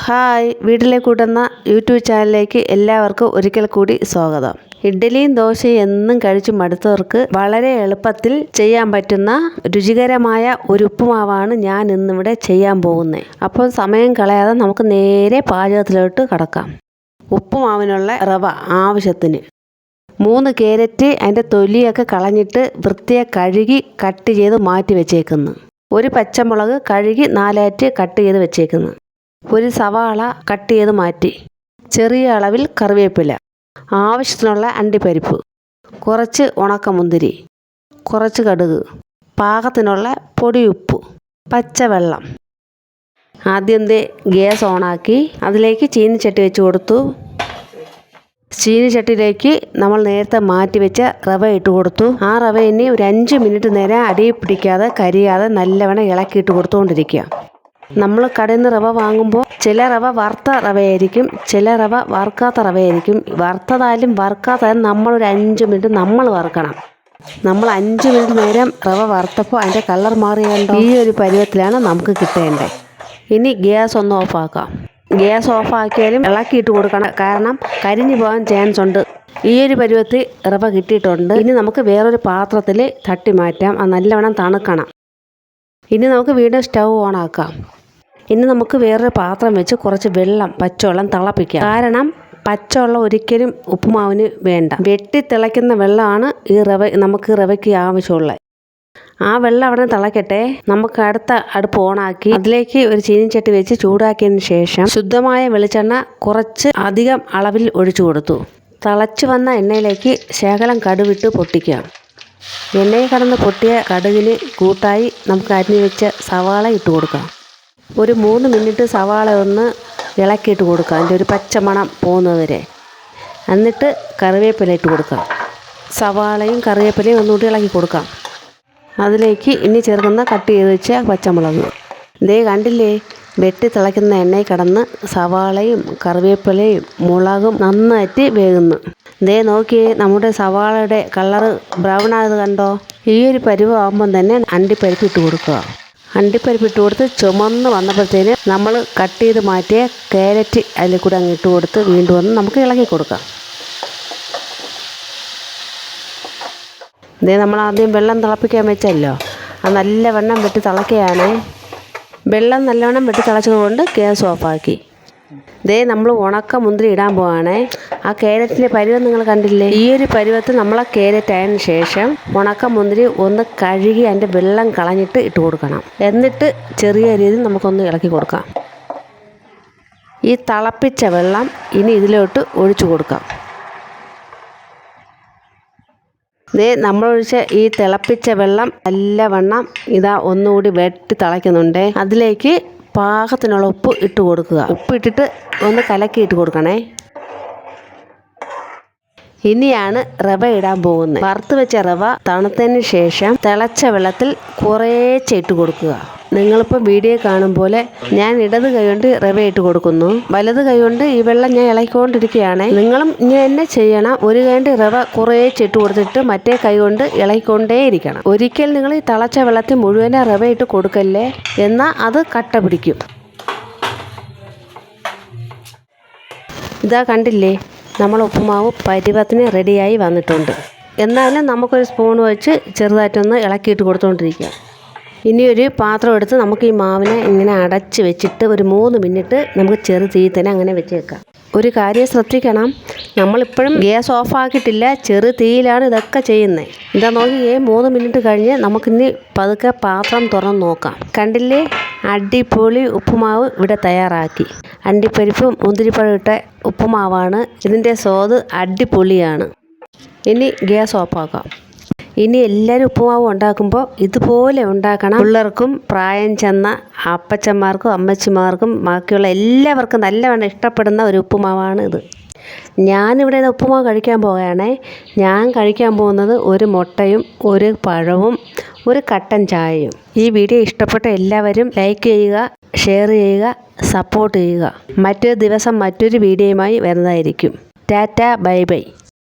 Hi, വീട്ടിലെ കൂട്ടുന്ന YouTube ചാനലിലേക്ക് എല്ലാവർക്കും ഒരിക്കൽ കൂടി സ്വാഗതം. ഇഡ്ഡലിയും ദോശയും എന്നും കഴിച്ച് മടുത്തവർക്ക് വളരെ എളുപ്പത്തിൽ ചെയ്യാൻ പറ്റുന്ന രുചികരമായ ഒരു ഉപ്പുമാവാണ് ഞാൻ ഇന്നിവിടെ ചെയ്യാൻ പോകുന്നത്. അപ്പോൾ സമയം കളയാതെ നമുക്ക് നേരെ പാചകത്തിലോട്ട് കടക്കാം. ഉപ്പുമാവിനുള്ള റവ ആവശ്യത്തിന് 3 കാരറ്റ് അതിൻ്റെ തൊലിയൊക്കെ കളഞ്ഞിട്ട് വൃത്തിയായി കഴുകി കട്ട് ചെയ്ത് മാറ്റി വെച്ചേക്കുന്നു. ഒരു പച്ചമുളക് കഴുകി 4 കട്ട് ചെയ്ത് വെച്ചേക്കുന്നു. ഒരു സവാള കട്ട് ചെയ്ത് മാറ്റി, ചെറിയ അളവിൽ കറിവേപ്പില, ആവശ്യത്തിനുള്ള അണ്ടിപ്പരിപ്പ്, കുറച്ച് ഉണക്കമുന്തിരി, കുറച്ച് കടുക്, പാകത്തിനുള്ള പൊടിയുപ്പ്, പച്ചവെള്ളം. ആദ്യം ഗ്യാസ് ഓണാക്കി അതിലേക്ക് ചീനിച്ചട്ടി വെച്ച് കൊടുത്തു. ചീനിച്ചട്ടിയിലേക്ക് നമ്മൾ നേരത്തെ മാറ്റി വെച്ച റവ ഇട്ട് കൊടുത്തു. ആ റവ ഇനി ഒരു 5 മിനിറ്റ് നേരം അടിയിൽ പിടിക്കാതെ കരിയാതെ നല്ലവണ്ണം ഇളക്കിയിട്ട് കൊടുത്തുകൊണ്ടിരിക്കുക. നമ്മൾ കടയിൽ നിന്ന് റവ വാങ്ങുമ്പോൾ ചില റവ വറുത്ത റവയായിരിക്കും, ചില റവ വറുക്കാത്ത റവയായിരിക്കും. വറുത്തതായാലും വറുക്കാത്തായാലും നമ്മളൊരു 5 മിനിറ്റ് നമ്മൾ വറുക്കണം. നമ്മൾ 5 മിനിറ്റ് നേരം റവ വറുത്തപ്പോൾ അതിൻ്റെ കളർ മാറിയുണ്ടോ? ഈ ഒരു പരുവത്തിലാണ് നമുക്ക് കിട്ടേണ്ടത്. ഇനി ഗ്യാസ് ഒന്ന് ഓഫാക്കാം. ഗ്യാസ് ഓഫാക്കിയാലും ഇളക്കിയിട്ട് കൊടുക്കണം, കാരണം കരിഞ്ഞു പോകാൻ ചാൻസ് ഉണ്ട്. ഈ ഒരു പരുവത്തിൽ റവ കിട്ടിയിട്ടുണ്ട്. ഇനി നമുക്ക് വേറൊരു പാത്രത്തിൽ തട്ടി മാറ്റാം. അത് നല്ലവണ്ണം തണുക്കണം. ഇനി നമുക്ക് വീണ്ടും സ്റ്റൗ ഓണാക്കാം. ഇനി നമുക്ക് വേറൊരു പാത്രം വെച്ച് കുറച്ച് പച്ചവെള്ളം തിളപ്പിക്കാം. കാരണം പച്ചവെള്ളം ഒരിക്കലും ഉപ്പുമാവിന് വേണ്ട. വെട്ടി തിളയ്ക്കുന്ന വെള്ളമാണ് നമുക്ക് റവയ്ക്ക് ആവശ്യമുള്ളത്. ആ വെള്ളം അവിടെ തിളക്കട്ടെ. നമുക്ക് അടുത്ത അടുപ്പ് ഓണാക്കി അതിലേക്ക് ഒരു ചീനിച്ചട്ടി വെച്ച് ചൂടാക്കിയതിന് ശേഷം ശുദ്ധമായ വെളിച്ചെണ്ണ കുറച്ച് അധികം അളവിൽ ഒഴിച്ചു കൊടുത്തു. തിളച്ചു വന്ന എണ്ണയിലേക്ക് ശകലം കടുവിട്ട് പൊട്ടിക്കാം. എണ്ണയിൽ കടന്ന് പൊട്ടിയ കടുകിന് കൂട്ടായി നമുക്ക് അരിഞ്ഞു വെച്ച സവാള ഇട്ട് കൊടുക്കാം. ഒരു 3 മിനിറ്റ് സവാള ഒന്ന് ഇളക്കിയിട്ട് കൊടുക്കാം, അതിൻ്റെ ഒരു പച്ചമണം പോകുന്നതുവരെ. എന്നിട്ട് കറിവേപ്പില ഇട്ട് കൊടുക്കാം. സവാളയും കറിവേപ്പിലയും ഒന്നുകൂടി ഇളക്കി കൊടുക്കാം. അതിലേക്ക് ഇനി ചേർക്കുന്ന കട്ട് ചെയ്ത് വെച്ച പച്ചമുളക്. കണ്ടില്ലേ, വെട്ടി തിളയ്ക്കുന്ന എണ്ണയിൽ കടന്ന് സവാളയും കറിവേപ്പിലയും മുളകും നന്നായിട്ട് വേകുന്നു. നോക്കിയേ, നമ്മുടെ സവാളയുടെ കളറ് ബ്രൗൺ ആയത് കണ്ടോ? ഈ ഒരു പരുവാകുമ്പം തന്നെ അണ്ടിപ്പരിപ്പ് ഇട്ട് കൊടുക്കുക. അണ്ടിപ്പരിപ്പ് ഇട്ട് കൊടുത്ത് ചുമന്ന് വന്നപ്പോഴത്തേന് നമ്മൾ കട്ട് ചെയ്ത് മാറ്റിയ കാരറ്റ് അതിൽ കൂടെ അങ്ങ് ഇട്ട് കൊടുത്ത് വീണ്ടും വന്ന് നമുക്ക് ഇളക്കി കൊടുക്കാം. നമ്മൾ ആദ്യം വെള്ളം തിളപ്പിക്കാൻ വെച്ചല്ലോ, അത് നല്ലവണ്ണം വെട്ടി തിളക്കുകയാണ്. വെള്ളം നല്ലവണ്ണം വെട്ടി തിളച്ചതുകൊണ്ട് ഗ്യാസ് ഓഫാക്കി. നമ്മൾ ഉണക്ക മുന്തിരി ഇടാൻ പോവാണേ. ആ കാരറ്റിൻ്റെ പരുവം നിങ്ങൾ കണ്ടില്ലേ? ഈ ഒരു പരുവത്തിൽ നമ്മളെ കാരറ്റ് ആയതിനു ശേഷം ഉണക്ക മുന്തിരി ഒന്ന് കഴുകി അതിൻ്റെ വെള്ളം കളഞ്ഞിട്ട് ഇട്ട് കൊടുക്കണം. എന്നിട്ട് ചെറിയ രീതിയിൽ നമുക്കൊന്ന് ഇളക്കി കൊടുക്കാം. ഈ തിളപ്പിച്ച വെള്ളം ഇനി ഇതിലോട്ട് ഒഴിച്ചു കൊടുക്കാം. നമ്മളൊഴിച്ച ഈ തിളപ്പിച്ച വെള്ളം നല്ലവണ്ണം ഒന്നുകൂടി വെട്ടി തിളയ്ക്കുന്നുണ്ട്. അതിലേക്ക് പാകത്തിനുള്ള ഉപ്പ് ഇട്ട് കൊടുക്കുക. ഉപ്പ് ഇട്ടിട്ട് ഒന്ന് കലക്കിയിട്ട് കൊടുക്കണേ. ഇനിയാണ് റവ ഇടാൻ പോകുന്നത്. വറുത്ത് വെച്ച റവ തണുത്തതിന് ശേഷം തിളച്ച വെള്ളത്തിൽ കുറേശ്ശെ ഇട്ട് കൊടുക്കുക. നിങ്ങളിപ്പോൾ വീഡിയോ കാണും പോലെ ഞാൻ ഇടത് കൈ കൊണ്ട് റവ ഇട്ട് കൊടുക്കുന്നു, വലത് കൈ കൊണ്ട് ഈ വെള്ളം ഞാൻ ഇളക്കിക്കൊണ്ടിരിക്കുകയാണ്. നിങ്ങളും ഇങ്ങനെ തന്നെ ചെയ്യണം. ഒരു കൈ കൊണ്ട് റവ കുറേശ്ശെ ഇട്ട് കൊടുത്തിട്ട് മറ്റേ കൈ കൊണ്ട് ഇളക്കിക്കൊണ്ടേയിരിക്കണം. ഒരിക്കൽ നിങ്ങൾ ഈ തിളച്ച വെള്ളത്തിൽ മുഴുവൻ റവ ഇട്ട് കൊടുക്കല്ലേ, എന്നാൽ അത് കട്ട പിടിക്കും. കണ്ടില്ലേ, നമ്മൾ ഉപ്പുമാവ് പരുവത്തിന് റെഡിയായി വന്നിട്ടുണ്ട്. എന്നാലും നമുക്കൊരു സ്പൂൺ വെച്ച് ചെറുതായിട്ടൊന്ന് ഇളക്കിയിട്ട് കൊടുത്തുകൊണ്ടിരിക്കുക. ഇനിയൊരു പാത്രം എടുത്ത് നമുക്ക് ഈ മാവിനെ ഇങ്ങനെ അടച്ച് വെച്ചിട്ട് ഒരു 3 മിനിറ്റ് നമുക്ക് ചെറു തീ തന്നെ അങ്ങനെ വെച്ചേക്കാം. ഒരു കാര്യം ശ്രദ്ധിക്കണം, നമ്മളിപ്പോഴും ഗ്യാസ് ഓഫാക്കിയിട്ടില്ല, ചെറു തീയിലാണ് ഇതൊക്കെ ചെയ്യുന്നത്. നോക്കിയേ, 3 മിനിറ്റ് കഴിഞ്ഞ് നമുക്കിനി പതുക്കെ പാത്രം തുറന്ന് നോക്കാം. കണ്ടില്ലേ, അടിപൊളി ഉപ്പുമാവ് ഇവിടെ തയ്യാറാക്കി. അണ്ടിപ്പരിപ്പും മുന്തിരിപ്പഴം ഇട്ട ഉപ്പുമാവാണ്. ഇതിൻ്റെ സ്വാദ് അടിപൊളിയാണ്. ഇനി ഗ്യാസ് ഓഫാക്കാം. ഇനി എല്ലാവരും ഉപ്പുമാവ് ഉണ്ടാക്കുമ്പോൾ ഇതുപോലെ ഉണ്ടാക്കണം. പിള്ളേർക്കും പ്രായം ചെന്ന അപ്പച്ചന്മാർക്കും അമ്മച്ചിമാർക്കും ബാക്കിയുള്ള എല്ലാവർക്കും നല്ലവണ്ണം ഇഷ്ടപ്പെടുന്ന ഒരു ഉപ്പുമാവാണ് ഇത്. ഞാനിവിടെ ഉപ്പുമാവ് കഴിക്കാൻ പോവുകയാണേ. ഞാൻ കഴിക്കാൻ പോകുന്നത് ഒരു മുട്ടയും ഒരു പഴവും ഒരു കട്ടൻ ചായയും. ഈ വീഡിയോ ഇഷ്ടപ്പെട്ട എല്ലാവരും ലൈക്ക് ചെയ്യുക, ഷെയർ ചെയ്യുക, സപ്പോർട്ട് ചെയ്യുക. മറ്റൊരു ദിവസം മറ്റൊരു വീഡിയോയുമായി വരുന്നതായിരിക്കും. Tata, bye bye.